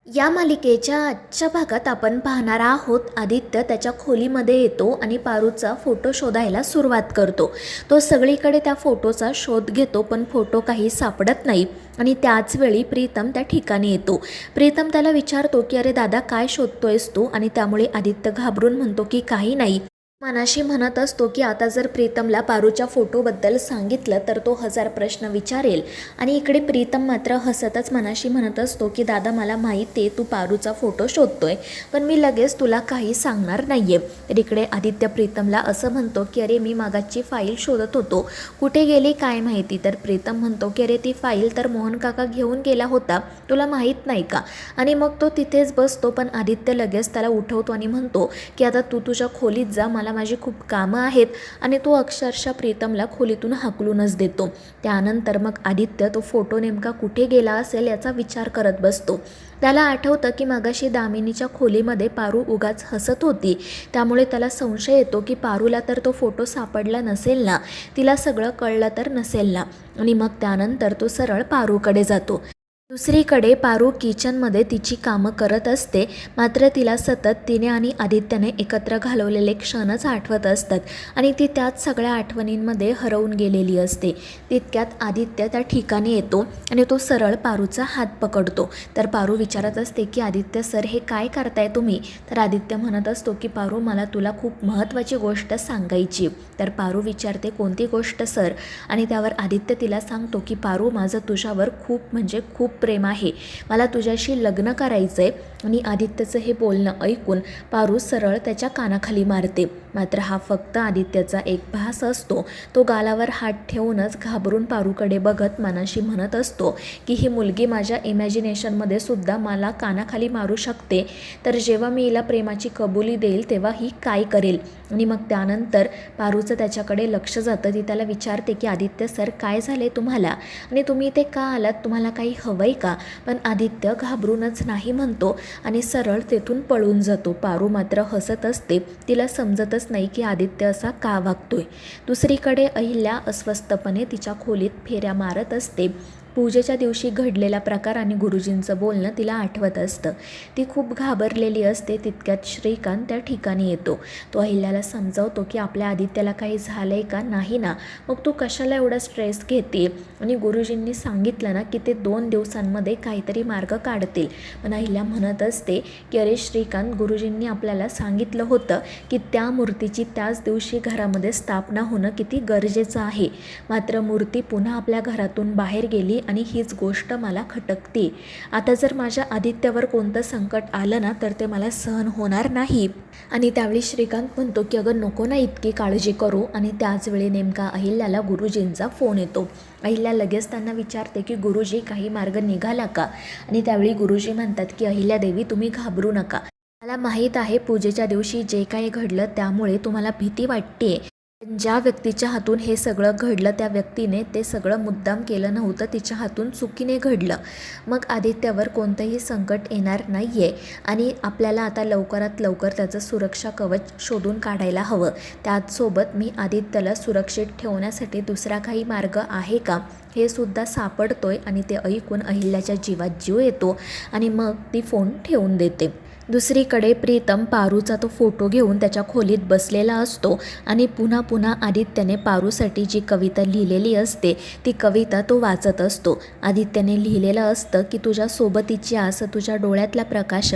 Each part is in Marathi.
या मालिकेच्या आजच्या भागात आपण पाहणार आहोत. आदित्य त्याच्या खोलीमध्ये येतो आणि पारूचा फोटो शोधायला सुरुवात करतो. तो सगळीकडे त्या फोटोचा शोध घेतो, पण फोटो काही सापडत नाही. आणि त्याच वेळी प्रीतम त्या ठिकाणी येतो. प्रीतम त्याला विचारतो की अरे दादा, काय शोधतोयस तू? आणि त्यामुळे आदित्य घाबरून म्हणतो की काही नाही. मनाशी म्हणत असतो की आता जर प्रीतमला पारूच्या फोटोबद्दल सांगितलं तर तो 1000 प्रश्न विचारेल. आणि इकडे प्रीतम मात्र हसतच मनाशी म्हणत असतो की दादा, मला माहिती आहे तू पारूचा फोटो शोधतोय, पण मी लगेच तुला काही सांगणार नाही आहे. तर इकडे आदित्य प्रीतमला असं म्हणतो की अरे मी मागाची फाईल शोधत होतो, कुठे गेली काय माहिती. तर प्रीतम म्हणतो की अरे ती फाईल तर मोहन काका घेऊन गेला होता, तुला माहीत नाही का? आणि मग तो तिथेच बसतो, पण आदित्य लगेच त्याला उठवतो आणि म्हणतो की आता तू तुझ्या खोलीत जा, मला माझी खूप कामं आहेत. आणि तो अक्षरशः प्रीतमला खोलीतून हाकलूनच देतो. त्यानंतर मग आदित्य तो फोटो नेमका कुठे गेला असेल याचा विचार करत बसतो. त्याला आठवतं की मगाशी दामिनीच्या खोलीमध्ये पारू उगाच हसत होती, त्यामुळे त्याला संशय येतो की पारूला तर तो फोटो सापडला नसेल ना, तिला सगळं कळलं तर नसेल ना. आणि मग त्यानंतर तो सरळ पारूकडे जातो. दुसरीकडे पारू किचनमध्ये तिची कामं करत असते, मात्र तिला सतत तिने आणि आदित्यने एकत्र घालवलेले क्षणच आठवत असतात आणि ती त्याच सगळ्या आठवणींमध्ये हरवून गेलेली असते. तितक्यात आदित्य त्या ठिकाणी येतो आणि तो सरळ पारूचा हात पकडतो. तर पारू विचारत असते की आदित्य सर, हे काय करताय तुम्ही? तर आदित्य म्हणत असतो की पारू, मला तुला खूप महत्त्वाची गोष्ट सांगायची. तर पारू विचारते कोणती गोष्ट सर? आणि त्यावर आदित्य तिला सांगतो की पारू, माझं तुझ्यावर खूप म्हणजे खूप प्रेम आहे, मला तुझ्याशी लग्न करायचं आहे. आणि आदित्यचं हे बोलणं ऐकून पारू सरळ त्याच्या कानाखाली मारते. मात्र हा फक्त आदित्यचा एक भास असतो. तो गालावर हात ठेवूनच घाबरून पारूकडे बघत मनाशी म्हणत असतो की ही मुलगी माझ्या इमॅजिनेशनमध्ये सुद्धा मला कानाखाली मारू शकते, तर जेव्हा मी हिला प्रेमाची कबुली देईल तेव्हा ही काय करेल? आणि मग त्यानंतर पारूचं त्याच्याकडे लक्ष जातं. ती त्याला विचारते की आदित्य सर, काय झाले तुम्हाला आणि तुम्ही इथे का आलात? तुम्हाला काही हवंय का? पण आदित्य घाबरूनच नाही म्हणतो आणि सरळ तेथून पळून जातो. पारू मात्र हसत असते. तिला समजतच नाही की आदित्य असा का वागतोय. दुसरीकडे अहिल्या अस्वस्थपणे तिच्या खोलीत फेऱ्या मारत असते. पूजेच्या दिवशी घडलेला प्रकार आणि गुरुजींचं बोलणं तिला आठवत असतं. ती खूप घाबरलेली असते. तितक्यात श्रीकांत त्या ठिकाणी येतो. तो अहिल्याला समजावतो की आपल्या आदित्याला काही झालंय का? नाही ना, मग तू कशाला एवढा स्ट्रेस घेते? आणि गुरुजींनी सांगितलं ना की ते 2 दिवसांमध्ये काहीतरी मार्ग काढतील. पण अहिल्या म्हणत असते की अरे श्रीकांत, गुरुजींनी आपल्याला सांगितलं होतं की त्या मूर्तीची त्याच दिवशी घरामध्ये स्थापना होणं किती गरजेचं आहे. मात्र मूर्ती पुन्हा आपल्या घरातून बाहेर गेली आणि हीच गोष्ट मला खटकते. आता जर माझ्या आदित्यावर कोणतं संकट आलं ना तर ते मला सहन होणार नाही. आणि त्यावेळी श्रीकांत म्हणतो की अगं नको ना इतकी काळजी करू. आणि त्याच वेळी नेमका अहिल्याला गुरुजींचा फोन येतो. अहिल्या लगेच त्यांना विचारते की गुरुजी, काही मार्ग निघाला का? आणि त्यावेळी गुरुजी म्हणतात की अहिल्यादेवी, तुम्ही घाबरू नका. मला माहीत आहे पूजेच्या दिवशी जे काही घडलं त्यामुळे तुम्हाला भीती वाटते. ज्या व्यक्तीच्या हातून हे सगळं घडलं त्या व्यक्तीने ते सगळं मुद्दाम केलं नव्हतं, तिच्या हातून चुकीने घडलं. मग आदित्यावर कोणतंही संकट येणार नाही आहे आणि आपल्याला आता लवकरात लवकर त्याचं सुरक्षा कवच शोधून काढायला हवं. त्याचसोबत मी आदित्यला सुरक्षित ठेवण्यासाठी दुसरा काही मार्ग आहे का हे सुद्धा सापडतोय. आणि ते ऐकून अहिल्याच्या जीवात जीव येतो आणि मग ती फोन ठेवून देते. दुसरीकडे प्रीतम पारूचा तो फोटो घेऊन त्याच्या खोलीत बसलेला असतो आणि पुन्हा पुन्हा आदित्यने पारूसाठी जी कविता लिहिलेली असते ती कविता तो वाचत असतो. आदित्यने लिहिलेलं असतं की तुझ्या सोबतीची आस, तुझ्या डोळ्यातला प्रकाश,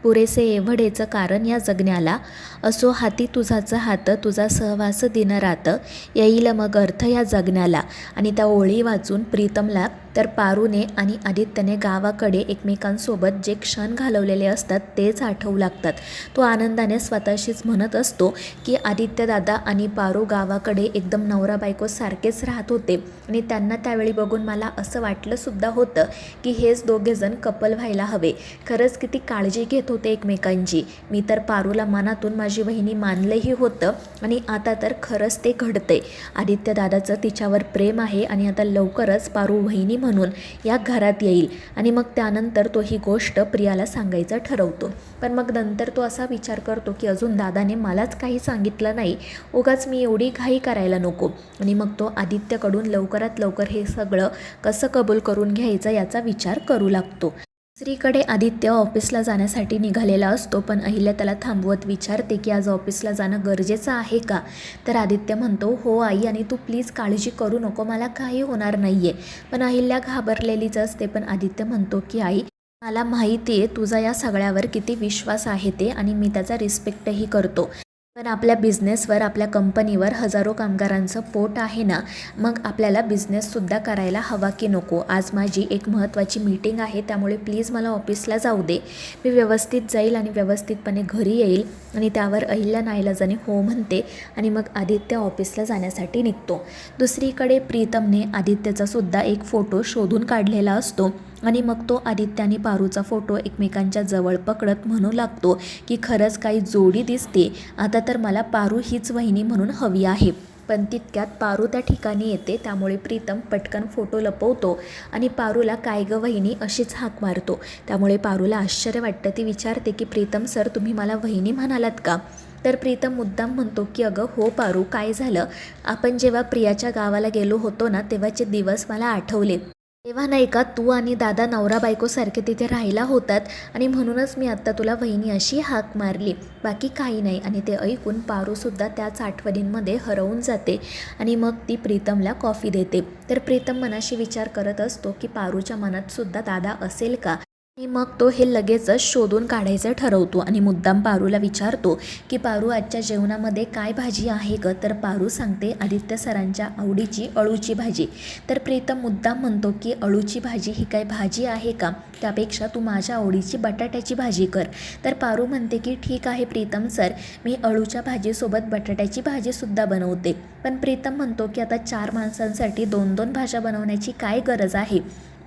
पुरेसे एवढेचं कारण या जगण्याला, असो हाती तुझाच हात, तुझा सहवास दिनरात, येईल मग अर्थ या जगण्याला. आणि त्या ओळी वाचून प्रीतमला तर पारूने आणि आदित्यने गावाकडे एकमेकांसोबत जे क्षण घालवलेले असतात तेच आठवू लागतात. तो आनंदाने स्वतःशीच म्हणत असतो की आदित्य दादा आणि पारू गावाकडे एकदम नवरा बायको सारखेच राहत होते आणि त्यांना त्यावेळी बघून मला असं वाटलं सुद्धा होतं की हेच दोघेजण कपल व्हायला हवे. खरंच किती काळजी घेत होते एकमेकांची. मी तर पारूला मनातून माझी वहिनी मानलंही होतं आणि आता तर खरंच ते घडतंय. आदित्य दादाचं तिच्यावर प्रेम आहे आणि आता लवकरच पारू वहिनी म्हणून या घरात येईल. आणि मग त्यानंतर तो ही गोष्ट प्रियाला सांगायचं ठरवतो. पण मग नंतर तो असा विचार करतो की अजून दादाने मलाच काही सांगितलं नाही, उगाच मी एवढी घाई करायला नको. आणि मग तो आदित्यकडून लवकरात लवकर हे सगळं कसं कबूल करून घ्यायचं याचा विचार करू लागतो. दुसरीकडे आदित्य ऑफिसला जाण्यासाठी निघालेला असतो, पण अहिल्या त्याला थांबवत विचारते की आज ऑफिसला जाणं गरजेचं आहे का? तर आदित्य म्हणतो, हो आई, आणि तू प्लीज काळजी करू नको, मला काही होणार नाही आहे. पण अहिल्या घाबरलेलीच असते. पण आदित्य म्हणतो की आई, मला माहिती आहे तुझा या सगळ्यावर किती विश्वास आहे ते, आणि मी त्याचा रिस्पेक्टही करतो. पण आपल्या बिझनेसवर, आपल्या कंपनीवर हजारो कामगारांचं पोट आहे ना, मग आपल्याला बिझनेससुद्धा करायला हवा की नको? आज माझी एक महत्त्वाची मीटिंग आहे, त्यामुळे प्लीज मला ऑफिसला जाऊ दे. मी व्यवस्थित जाईल आणि व्यवस्थितपणे घरी येईल. आणि त्यावर अहिल्या नाईलाजाने हो म्हणते आणि मग आदित्य ऑफिसला जाण्यासाठी निघतो. दुसरीकडे प्रीतमने आदित्यचा सुद्धा एक फोटो शोधून काढलेला असतो आणि मग तो आदित्य आणि पारूचा फोटो एकमेकांच्या जवळ पकडत म्हणू लागतो की खरंच काही जोडी दिसते, आता तर मला पारू हीच वहिनी म्हणून हवी आहे. पण तितक्यात पारू त्या ठिकाणी येते, त्यामुळे प्रीतम पटकन फोटो लपवतो आणि पारूला काय ग वहिनी अशीच हाक मारतो. त्यामुळे पारूला आश्चर्य वाटतं. ती विचारते की प्रीतम सर, तुम्ही मला वहिनी म्हणालात का? तर प्रीतम मुद्दाम म्हणतो की अगं हो पारू, काय झालं? आपण जेव्हा प्रियाच्या गावाला गेलो होतो ना, तेव्हाचे दिवस मला आठवले. तेव्हा नाही का तू आणि दादा नवरा बायकोसारखे तिथे राहिला होतात, आणि म्हणूनच मी आत्ता तुला वहिनी अशी हाक मारली, बाकी काही नाही. आणि ते ऐकून पारूसुद्धा त्याच आठवणींमध्ये हरवून जाते आणि मग ती प्रीतमला कॉफी देते. तर प्रीतम मनाशी विचार करत असतो की पारूच्या मनातसुद्धा दादा असेल का? आणि मग तो हे लगेचच शोधून काढायचं ठरवतो आणि मुद्दाम पारूला विचारतो की पारू, आजच्या जेवणामध्ये काय भाजी आहे ग? तर पारू सांगते आदित्य सरांच्या आवडीची अळूची भाजी. तर प्रीतम मुद्दाम म्हणतो की अळूची भाजी ही काय भाजी आहे का? त्यापेक्षा तू माझ्या आवडीची बटाट्याची भाजी कर. तर पारू म्हणते की ठीक आहे प्रीतम सर, मी अळूच्या भाजीसोबत बटाट्याची भाजीसुद्धा बनवते. पण प्रीतम म्हणतो की आता 4 माणसांसाठी 2-2 भाज्या बनवण्याची काय गरज आहे?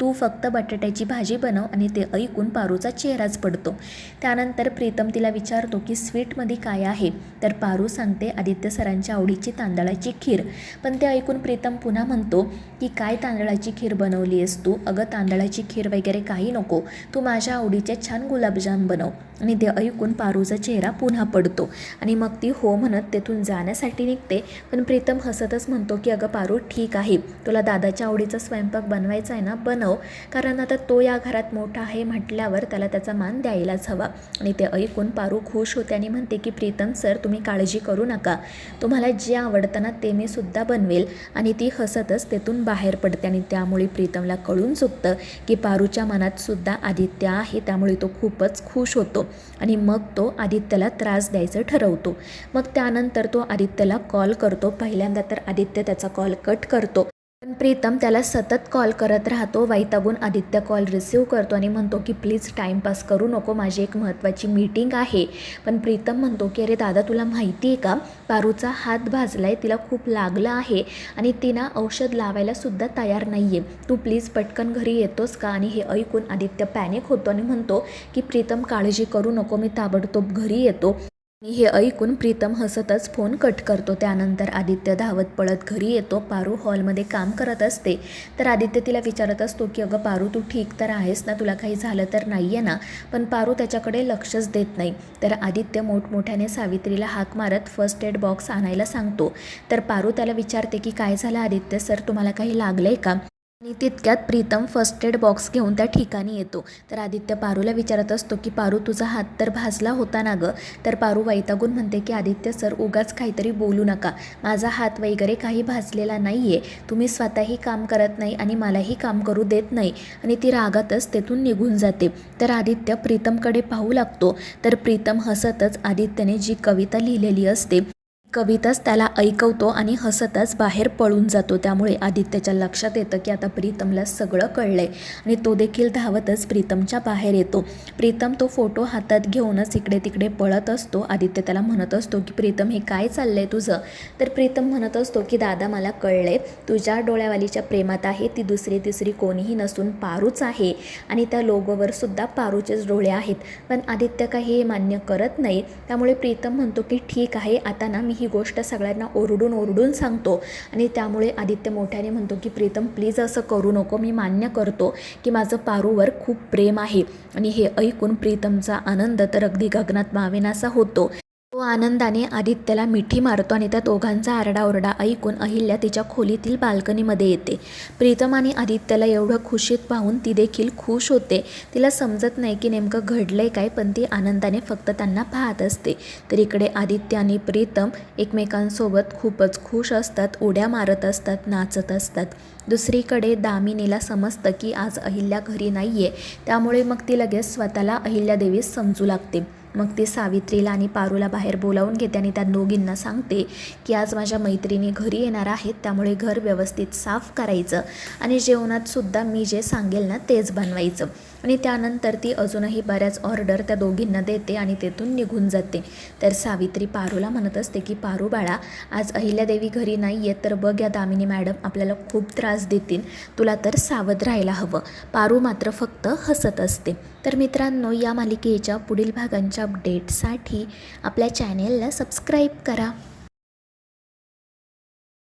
तू फक्त बटाट्याची भाजी बनव. आणि ते ऐकून पारूचा चेहराच पडतो. त्यानंतर प्रीतम तिला विचारतो की स्वीटमध्ये काय आहे? तर पारू सांगते आदित्य सरांच्या आवडीची तांदळाची खीर. पण ते ऐकून प्रीतम पुन्हा म्हणतो की काय तांदळाची खीर बनवली आहेस तू? अगं तांदळाची खीर वगैरे काही नको, तू माझ्या आवडीचे छान गुलाबजाम बनव. आणि ते ऐकून पारूचा चेहरा पुन्हा पडतो आणि मग ती हो म्हणत तेथून जाण्यासाठी निघते. पण प्रीतम हसतच म्हणतो की अगं पारू, ठीक आहे, तुला दादाच्या आवडीचा स्वयंपाक बनवायचा आहे ना, बनव, कारण आता तो या घरात मोठा आहे म्हटल्यावर त्याला त्याचा मान द्यायलाच हवा. आणि ते ऐकून पारू खुश होते आणि म्हणते की प्रीतम सर, तुम्ही काळजी करू नका, तुम्हाला जे आवडतं ना ते मी सुद्धा बनवेल. आणि ती हसतच तेथून बाहेर पडते. आणि त्यामुळे प्रीतमला कळून चुकतं की पारूच्या मनात सुद्धा आदित्य आहे, त्यामुळे तो खूपच खुश होतो आणि मग तो आदित्यला त्रास द्यायचं ठरवतो. मग त्यानंतर तो आदित्यला कॉल करतो. पहिल्यांदा तर आदित्य त्याचा कॉल कट करतो, पण प्रीतम त्याला सतत कॉल करत राहतो. वैतागून आदित्य कॉल रिसीव करतो आणि म्हणतो की प्लीज टाईमपास करू नको, माझी एक महत्त्वाची मीटिंग आहे. पण प्रीतम म्हणतो की अरे दादा, तुला माहिती आहे का, पारूचा हात भाजलाय, तिला खूप लागलं आहे आणि ती ना औषध लावायला सुद्धा तयार नाही आहे, तू प्लीज पटकन घरी येतोस का? आणि हे ऐकून आदित्य पॅनिक होतो आणि म्हणतो की प्रीतम काळजी करू नको, मी ताबडतोब घरी येतो. आणि हे ऐकून प्रीतम हसतच फोन कट करतो. त्यानंतर आदित्य धावत पळत घरी येतो. पारू हॉलमध्ये काम करत असते. तर आदित्य तिला विचारत असतो की अगं पारू, तू ठीक तर आहेस ना, तुला काही झालं तर नाही आहे ना? पण पारू त्याच्याकडे लक्षच देत नाही. तर आदित्य मोठमोठ्याने सावित्रीला हाक मारत फर्स्ट एड बॉक्स आणायला सांगतो. तर पारू त्याला विचारते की काय झालं आदित्य सर, तुम्हाला काही लागलं आहे का? आणि तितक्यात प्रीतम फर्स्ट एड बॉक्स घेऊन त्या ठिकाणी येतो. तर आदित्य पारूला विचारत असतो की पारू, तुझा हात तर भाजला होता ना गं? तर पारू वैतागून म्हणते की आदित्य सर, उगाच काहीतरी बोलू नका, माझा हात वगैरे काही भाजलेला नाही आहे, तुम्ही स्वतःही काम करत नाही आणि मलाही काम करू देत नाही. आणि ती रागातच तेथून निघून जाते. तर आदित्य प्रीतमकडे पाहू लागतो. तर प्रीतम हसतच आदित्यने जी कविता लिहिलेली असते कविताच त्याला ऐकवतो आणि हसतच बाहेर पळून जातो. त्यामुळे आदित्यच्या लक्षात येतं की आता प्रीतमला सगळं कळलंय आणि तो देखील धावतच प्रीतमच्या बाहेर येतो. प्रीतम तो फोटो हातात घेऊनच इकडे तिकडे पळत असतो. आदित्य त्याला म्हणत असतो की प्रीतम, हे काय चाललंय तुझं? तर प्रीतम म्हणत असतो की दादा, मला कळलंय, तुझ्या डोळ्यावालीच्या प्रेमात आहे ती दुसरी तिसरी कोणीही नसून पारूच आहे आणि त्या लोगोवर सुद्धा पारूचेच डोळे आहेत. पण आदित्य काही हे मान्य करत नाही. त्यामुळे प्रीतम म्हणतो की ठीक आहे, आता ना मी ही गोष्ट सगळ्यांना ओरडून ओरडून सांगतो. आणि त्यामुळे आदित्य मोठ्याने म्हणतो की प्रीतम प्लीज असं करू नको, मी मान्य करतो की माझं पारूवर खूप प्रेम आहे. आणि हे ऐकून प्रीतमचा आनंद तर अगदी गगनात मावेनासा होतो. तो आनंदाने आदित्यला मिठी मारतो आणि त्या दोघांचा आरडाओरडा ऐकून अहिल्या तिच्या खोलीतील बाल्कनीमध्ये येते. प्रीतम आणि आदित्यला एवढं खुशीत पाहून ती देखील खुश होते. तिला समजत नाही की नेमकं घडलंय काय, पण ती आनंदाने फक्त त्यांना पाहत असते. तर इकडे आदित्य आणि प्रीतम एकमेकांसोबत खूपच खुश असतात, उड्या मारत असतात, नाचत असतात. दुसरीकडे दामिनीला समजतं की आज अहिल्या घरी नाही आहे, त्यामुळे मग ती लगेच स्वतःला अहिल्यादेवी समजू लागते. मग ती सावित्रीला आणि पारूला बाहेर बोलावून घेते आणि त्या दोघींना सांगते की आज माझ्या मैत्रिणी घरी येणार आहेत, त्यामुळे घर व्यवस्थित साफ करायचं आणि जेवणातसुद्धा मी जे सांगेल ना तेच बनवायचं. आणि त्यानंतर ती अजूनही बऱ्याच ऑर्डर त्या दोघींना देते आणि तेथून निघून जाते. तर सावित्री पारूला म्हणत असते की पारू बाळा, आज अहिल्यादेवी घरी नाही आहेत, तर बघ या दामिनी मॅडम आपल्याला खूप त्रास देतील, तुला तर सावध राहायला हवं. पारू मात्र फक्त हसत असते. तर मित्रांनो, या मालिकेच्या पुढील भागांच्या अपडेटसाठी आपल्या चॅनेलला सबस्क्राईब करा.